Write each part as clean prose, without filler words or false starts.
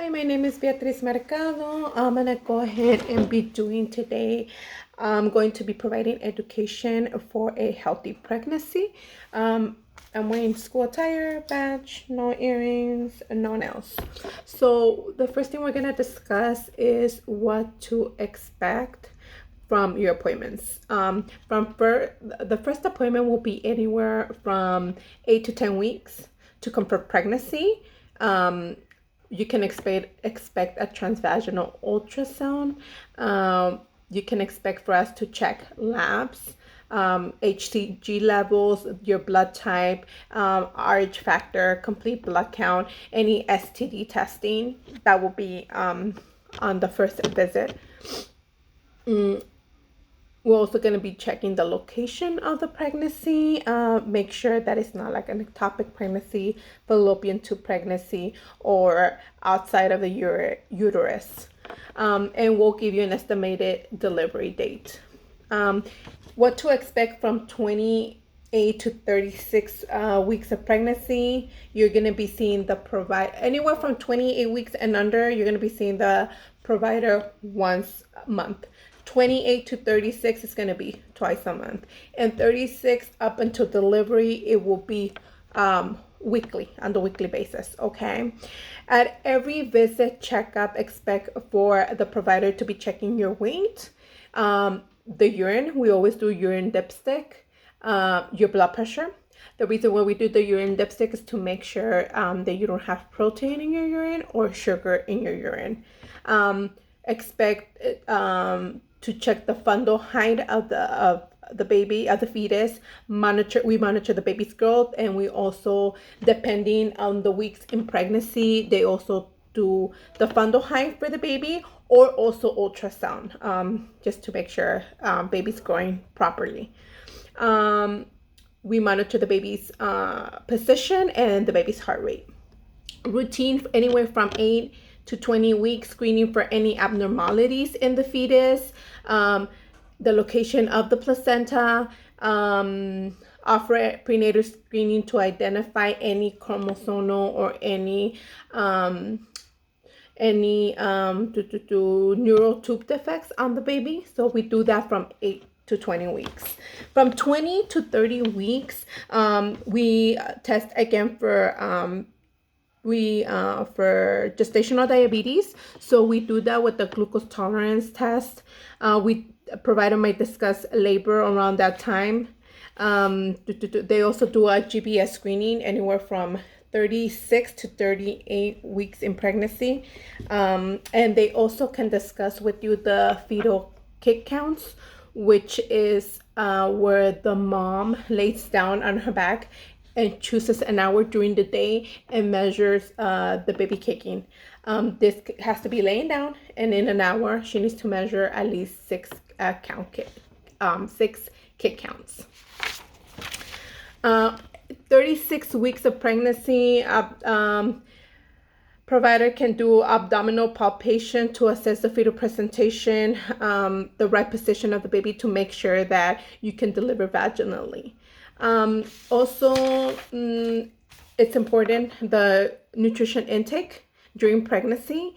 Hi, my name is Beatriz Mercado. I'm gonna go ahead and be doing today. I'm going to be providing education for a healthy pregnancy. I'm wearing school attire, badge, no earrings, and no nails. So the first thing we're gonna discuss is what to expect from your appointments. The first appointment will be anywhere from 8 to 10 weeks to confirm pregnancy. You can expect a transvaginal ultrasound. You can expect for us to check labs, HCG levels, your blood type, RH factor, complete blood count, any STD testing. That will be on the first visit. We're also going to be checking the location of the pregnancy. Make sure that it's not like an ectopic pregnancy, fallopian tube pregnancy, or outside of the uterus. And we'll give you an estimated delivery date. What to expect from 28 to 36 weeks of pregnancy. You're going to be seeing the provider anywhere from 28 weeks and under. You're going to be seeing the provider once a month. 28 to 36 is going to be twice a month, and 36 up until delivery it will be weekly, on the weekly basis. Okay, at every visit checkup, expect for the provider to be checking your weight, the urine. We always do urine dipstick, your blood pressure. The reason why we do the urine dipstick is to make sure that you don't have protein in your urine or sugar in your urine. Expect to check the fundal height of the baby, of the fetus. We monitor the baby's growth, and we also, depending on the weeks in pregnancy, they also do the fundal height for the baby, or also ultrasound, just to make sure baby's growing properly. We monitor the baby's position and the baby's heart rate. Routine anywhere from 8 to 20 weeks screening for any abnormalities in the fetus, the location of the placenta, offer prenatal screening to identify any chromosomal or any neural tube defects on the baby. So we do that from 8 to 20 weeks. From 20 to 30 weeks, we test again for gestational diabetes. So we do that with the glucose tolerance test. Provider might discuss labor around that time. They also do a GBS screening anywhere from 36 to 38 weeks in pregnancy. And they also can discuss with you the fetal kick counts, which is where the mom lays down on her back and chooses an hour during the day and measures the baby kicking. This has to be laying down, and in an hour she needs to measure at least six kick counts. 36 weeks of pregnancy, provider can do abdominal palpation to assess the fetal presentation, the right position of the baby to make sure that you can deliver vaginally. Also, it's important, the nutrition intake during pregnancy.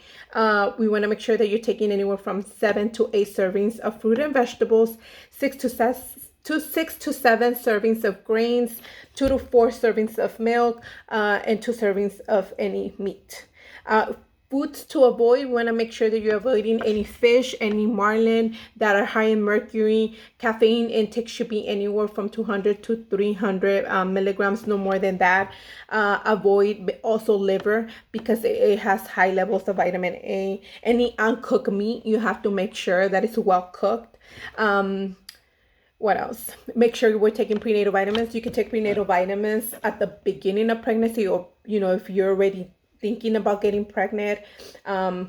We want to make sure that you're taking anywhere from 7 to 8 servings of fruit and vegetables, 6 to 7 servings of grains, 2 to 4 servings of milk, and 2 servings of any meat. Foods to avoid, we want to make sure that you're avoiding any fish, any marlin that are high in mercury. Caffeine intake should be anywhere from 200 to 300 milligrams, no more than that. Avoid also liver, because it has high levels of vitamin A. Any uncooked meat, you have to make sure that it's well cooked. What else? Make sure we're taking prenatal vitamins. You can take prenatal vitamins at the beginning of pregnancy, or if you're already thinking about getting pregnant.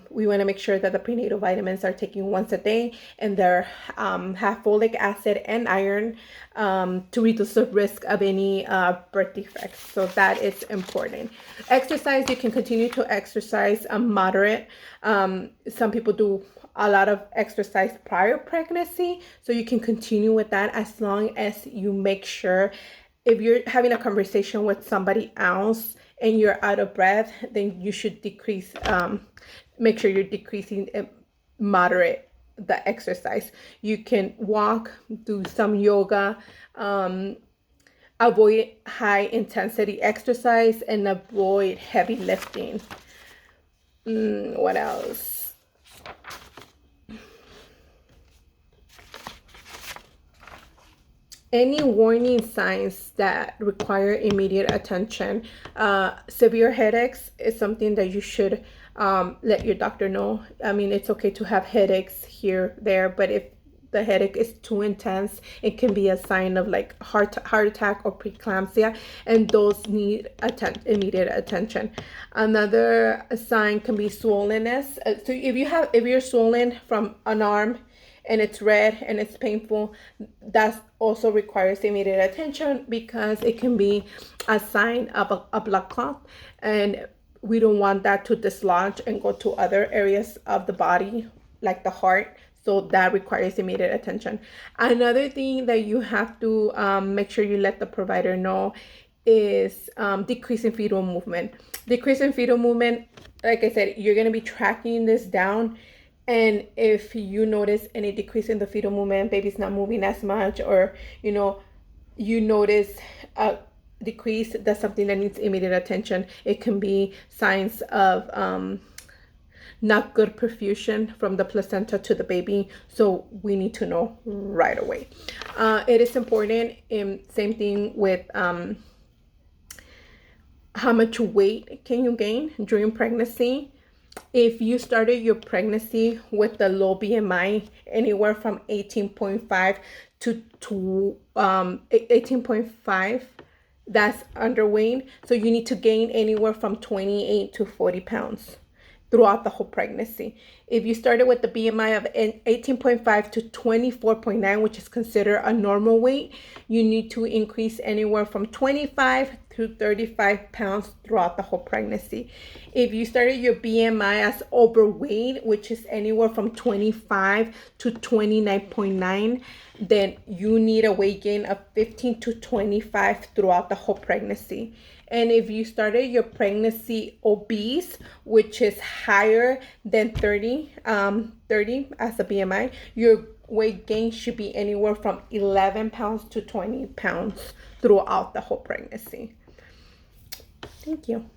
We want to make sure that the prenatal vitamins are taken once a day, and they're have folic acid and iron to reduce the risk of any birth defects. So that is important. Exercise, you can continue to exercise moderate. Some people do a lot of exercise prior pregnancy, so you can continue with that as long as you make sure, if you're having a conversation with somebody else and you're out of breath, then you should decrease, make sure you're decreasing moderate the exercise. You can walk, do some yoga, avoid high intensity exercise, and avoid heavy lifting. What else? Any warning signs that require immediate attention. Severe headaches is something that you should let your doctor know. I mean, it's okay to have headaches here, there, but if the headache is too intense, it can be a sign of like heart attack or preeclampsia, and those need immediate attention. Another sign can be swollenness. So if you're swollen from an arm and it's red and it's painful, that also requires immediate attention, because it can be a sign of a blood clot, and we don't want that to dislodge and go to other areas of the body like the heart. So that requires immediate attention. Another thing that you have to make sure you let the provider know is decreasing fetal movement. Decreasing fetal movement, like I said, you're going to be tracking this down. And if you notice any decrease in the fetal movement, baby's not moving as much, or, you notice a decrease, that's something that needs immediate attention. It can be signs of not good perfusion from the placenta to the baby. So we need to know right away. It is important, same thing with how much weight can you gain during pregnancy. If you started your pregnancy with a low BMI, anywhere from 18.5 to 18.5, that's underweight. So you need to gain anywhere from 28 to 40 pounds throughout the whole pregnancy. If you started with the BMI of 18.5 to 24.9, which is considered a normal weight, you need to increase anywhere from 25 to 35 pounds throughout the whole pregnancy. If you started your BMI as overweight, which is anywhere from 25 to 29.9, then you need a weight gain of 15 to 25 throughout the whole pregnancy. And if you started your pregnancy obese, which is higher than 30 as a BMI, your weight gain should be anywhere from 11 pounds to 20 pounds throughout the whole pregnancy. Thank you.